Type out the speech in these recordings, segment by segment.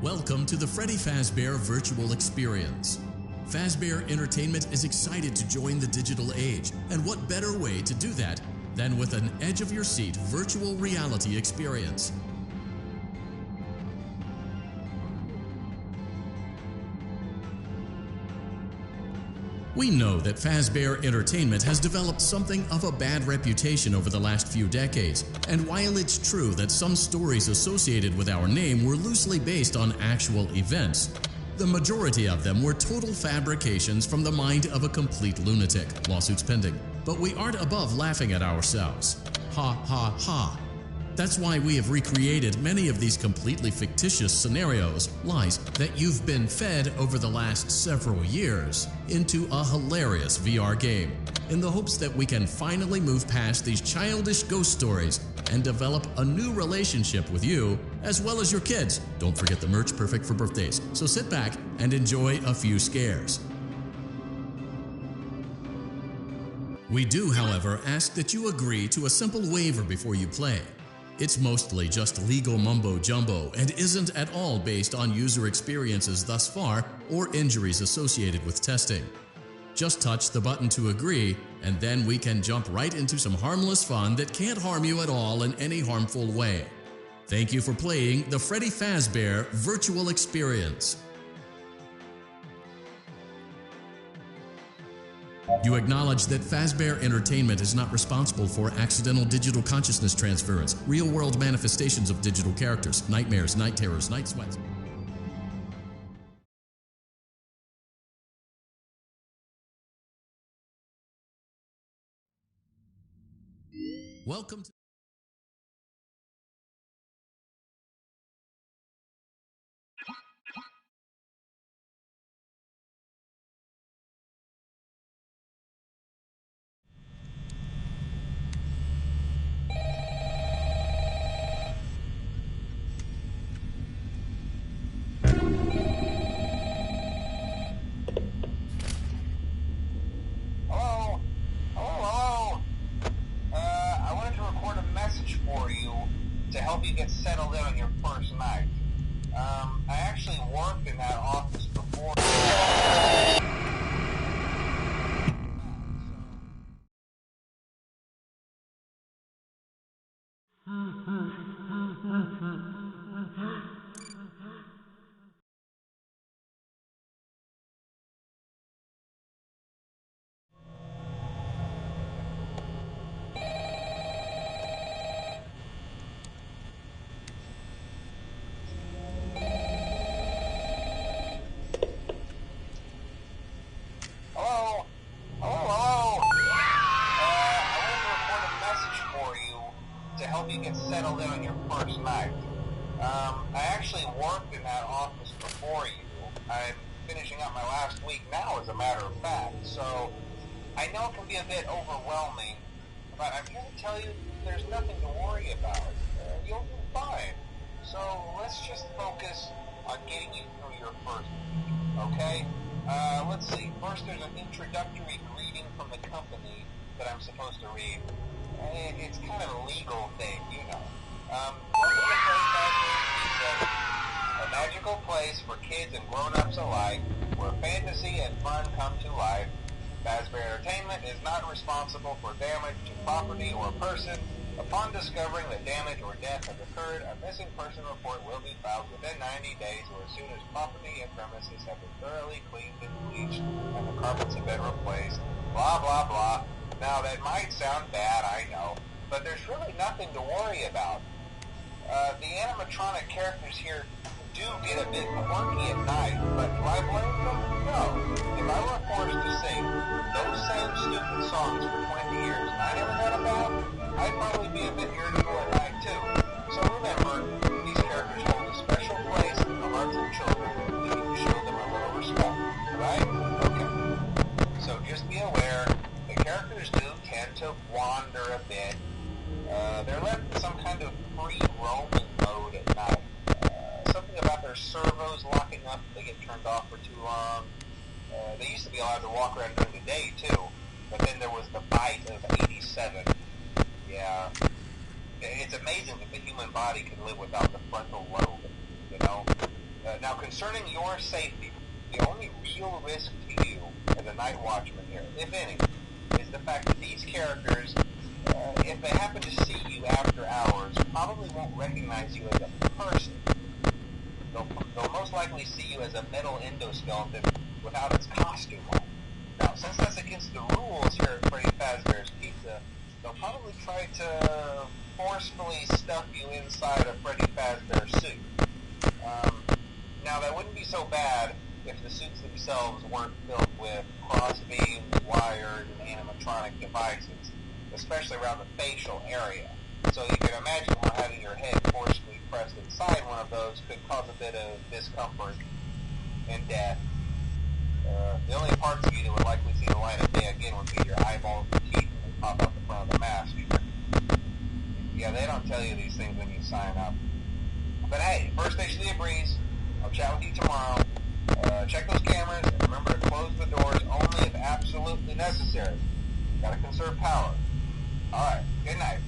Welcome to the Freddy Fazbear Virtual Experience. Fazbear Entertainment is excited to join the digital age, and what better way to do that than with an edge-of-your-seat virtual reality experience. We know that Fazbear Entertainment has developed something of a bad reputation over the last few decades, and while it's true that some stories associated with our name were loosely based on actual events, the majority of them were total fabrications from the mind of a complete lunatic, lawsuits pending. But we aren't above laughing at ourselves. Ha ha ha. That's why we have recreated many of these completely fictitious scenarios, lies that you've been fed over the last several years, into a hilarious VR game, in the hopes that we can finally move past these childish ghost stories and develop a new relationship with you, as well as your kids. Don't forget the merch, perfect for birthdays. So sit back and enjoy a few scares. We do, however, ask that you agree to a simple waiver before you play. It's mostly just legal mumbo-jumbo and isn't at all based on user experiences thus far or injuries associated with testing. Just touch the button to agree, and then we can jump right into some harmless fun that can't harm you at all in any harmful way. Thank you for playing the Freddy Fazbear Virtual Experience. You acknowledge that Fazbear Entertainment is not responsible for accidental digital consciousness transference, real-world manifestations of digital characters, nightmares, night terrors, night sweats. Welcome to to help you get settled in on your first night. I actually worked in that office before. To help you get settled in on your first night. I actually worked in that office before you. I'm finishing up my last week now, as a matter of fact, so I know it can be a bit overwhelming, but I'm here to tell you there's nothing to worry about. You'll do fine. So let's just focus on getting you through your first week, okay? Let's see. First, there's an introductory greeting from the company that I'm supposed to read. It's kind of a legal thing, you know. Welcome to Fazbear, a magical place for kids and grown-ups alike, where fantasy and fun come to life. Fazbear Entertainment is not responsible for damage to property or person. Upon discovering that damage or death has occurred, a missing person report will be filed within 90 days or as soon as property and premises have been thoroughly cleaned and bleached and the carpets have been replaced. Blah, blah, blah. Now, that might sound bad, I know, but there's really nothing to worry about. The animatronic characters here do get a bit quirky at night, but do I blame them? No. If I were forced to sing those same stupid songs for 20 years and I never had a bath, I'd probably be a bit irritable at night, too. So remember, these characters hold a special place in the hearts of children. We need to show them a little respect, right? Okay. So just be aware, the characters do tend to wander a bit. They're left in some kind of free roaming mode at night. Something about their servos locking up if they get turned off for too long. They used to be allowed to walk around during the day too, but then there was the bite of 87. Yeah. It's amazing that the human body can live without the frontal lobe, you know? Now, concerning your safety, the only real risk to you as a night watchman here, if any, is the fact that these characters, if they happen to see you after hours, probably won't recognize you as a person. They'll most likely see you as a metal endoskeleton without its costume on. Now, since that's against the rules here at Freddy Fazbear's Pizza, they'll probably try to forcefully stuff you inside a Freddy Fazbear suit. Now, that wouldn't be so bad if the suits themselves weren't filled with crossbeams, wires, and animatronic devices, especially around the facial area. So you can imagine how having your head forcefully pressed inside one of those could cause a bit of discomfort and death. The only parts of you that would likely see the light of day again would be your eyeballs and teeth when they pop out the front of the mask. Yeah, they don't tell you these things when you sign up. But hey, first station of the breeze. I'll chat with you tomorrow. Check those cameras and remember to close the doors only if absolutely necessary. Gotta conserve power. Alright, good night.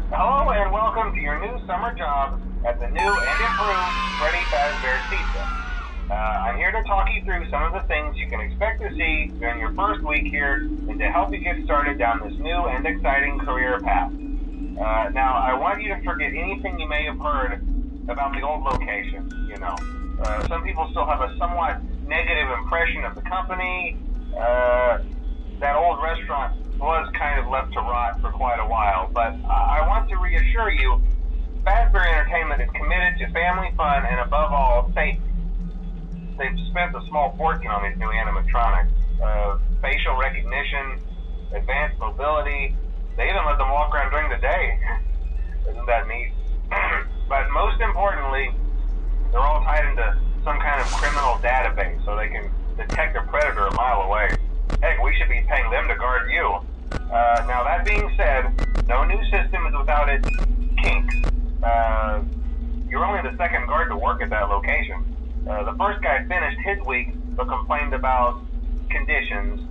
Hello and welcome to your new summer job at the new and improved Freddy Fazbear's Pizza. I'm here to talk you through some of the things you can expect to see during your first week here and to help you get started down this new and exciting career path. Now, I want you to forget anything you may have heard about the old location, some people still have a somewhat negative impression of the company. That old restaurant was kind of left to rot for quite a while, but I want to reassure you, Fazbear Entertainment is committed to family fun and above all, safety. They've spent a small fortune on these new animatronics. Facial recognition, advanced mobility, they even let them walk around during the day. Isn't that neat? But most importantly, they're all tied into some kind of criminal database so they can detect a predator a mile away. Heck, we should be paying them to guard you. Now that being said, no new system is without its kinks. You're only the second guard to work at that location. The first guy finished his week but complained about conditions.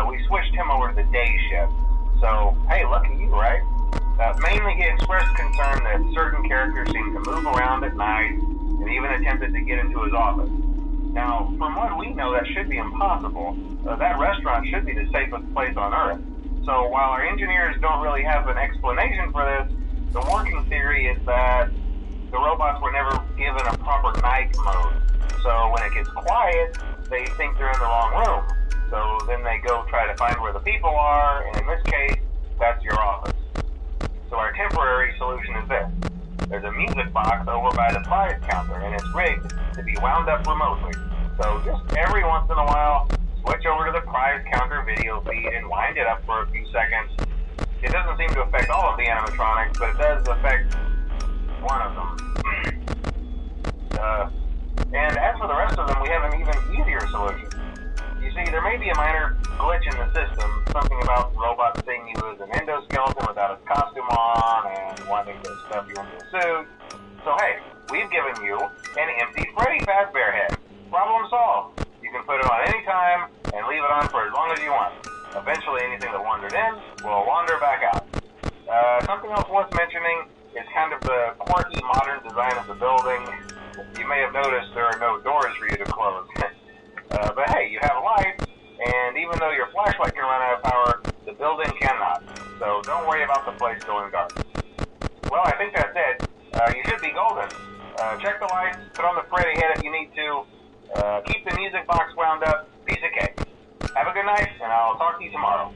We switched him over to the day shift. So, hey, lucky you, right? Mainly he expressed concern that certain characters seemed to move around at night and even attempted to get into his office. Now, from what we know, that should be impossible. That restaurant should be the safest place on Earth. So while our engineers don't really have an explanation for this, the working theory is that the robots were never given a proper night mode. So when it gets quiet, they think they're in the wrong room. So then they go try to find where the people are, and in this case, that's your office. So our temporary solution is this. There's a music box over by the prize counter, and it's rigged to be wound up remotely. So just every once in a while, switch over to the prize counter video feed and wind it up for a few seconds. It doesn't seem to affect all of the animatronics, but it does affect one of them. And as for the rest of them, we have an even easier solution. You see, there may be a minor glitch in the system, something about robots seeing you as an endoskeleton without its costume on and wanting to stuff you into a suit. So hey, we've given you an empty Freddy Fazbear head. Problem solved. You can put it on any time and leave it on for as long as you want. Eventually anything that wandered in will wander back out. Something else worth mentioning is kind of the quirky modern design of the building. You may have noticed there are no doors for you to close. But hey, you have lights, and even though your flashlight can run out of power, the building cannot. So don't worry about the place going dark. Well, I think that's it. You should be golden. Check the lights, put on the Freddy head if you need to. Keep the music box wound up. Piece of cake. Have a good night, and I'll talk to you tomorrow.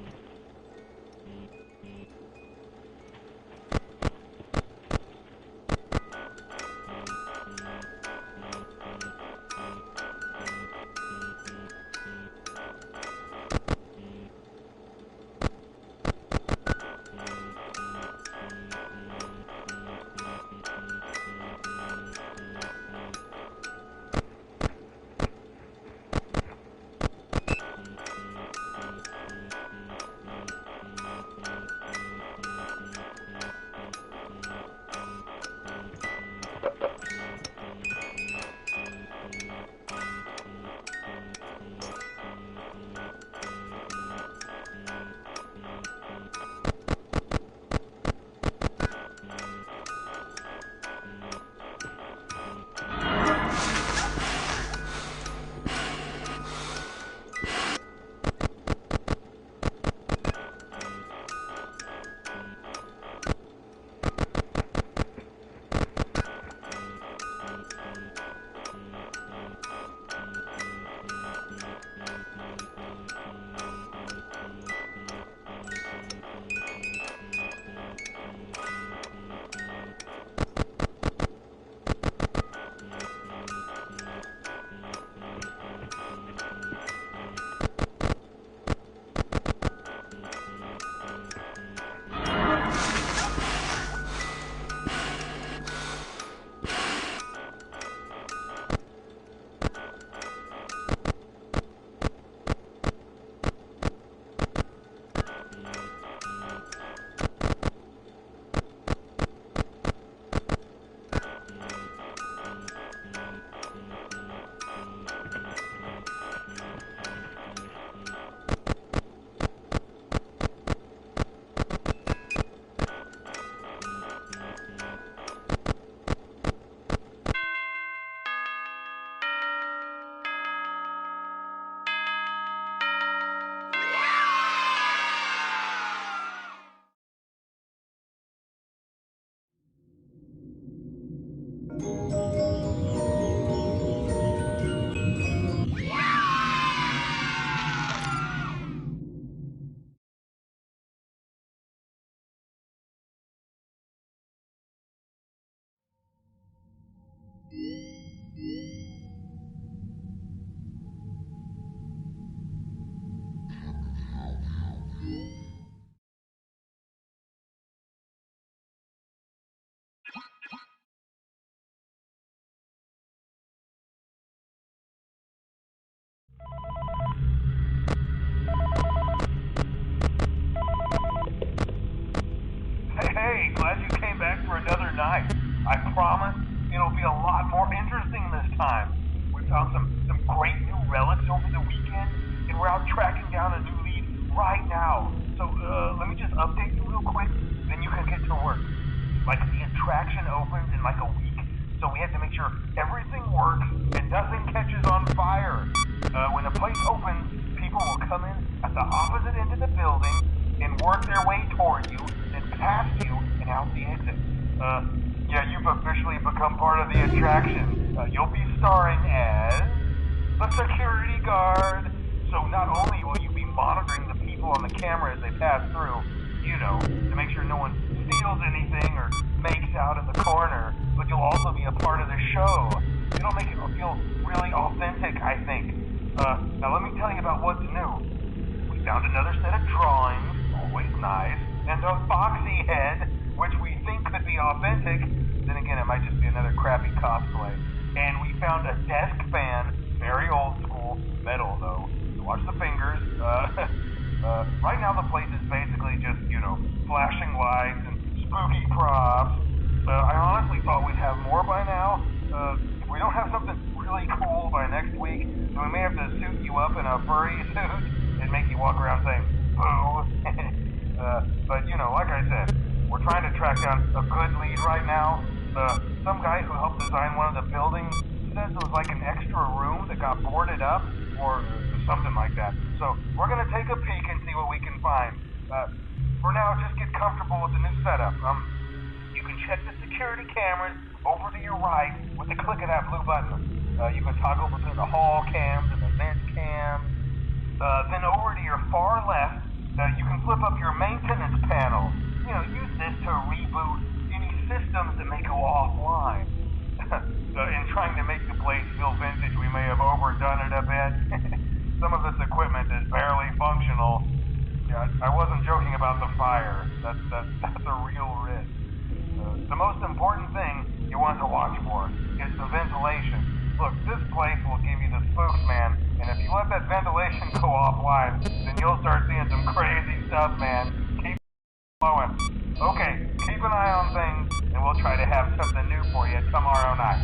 promise it'll be a lot more interesting this time. We found some great new relics over the weekend, and we're out tracking down a new lead right now. So let me just update you real quick, then you can get to work. Like, the attraction opens in like a week, so we have to make sure everything works and nothing catches on fire. When the place opens, people will come in at the opposite end of the building and work their way toward you, then past you and out the exit. Yeah, you've officially become part of the attraction. You'll be starring as the security guard. So not only will you be monitoring the people on the camera as they pass through, you know, to make sure no one steals anything or makes out in the corner, but you'll also be a part of the show. It'll make it feel really authentic, I think. Now let me tell you about what's new. We found another set of drawings, always nice, and a foxy head, which we think could be authentic. Then again, it might just be another crappy cosplay. And we found a desk fan, very old school, metal though. So watch the fingers. Right now the place is basically just, you know, flashing lights and spooky props. I honestly thought we'd have more by now. If we don't have something really cool by next week, then we may have to suit you up in a furry suit and make you walk around saying, boo. But, you know, like I said, we're trying to track down a good lead right now. Some guy who helped design one of the buildings says it was like an extra room that got boarded up, or something like that. So we're going to take a peek and see what we can find. For now, just get comfortable with the new setup. You can check the security cameras over to your right with the click of that blue button. You can toggle between the hall cams and the vent cams. Then over to your far left, you can flip up your maintenance panel. You know, use this to reboot any systems that may go offline. In trying to make the place feel vintage, we may have overdone it a bit. Some of this equipment is barely functional. Yeah, I wasn't joking about the fire. That's a real risk. The most important thing you want to watch for is the ventilation. Look, this place will give you the spooks, man. And if you let that ventilation go offline, then you'll start seeing some crazy stuff, man. Keep flowing. Okay, keep an eye on things, and we'll try to have something new for you tomorrow night.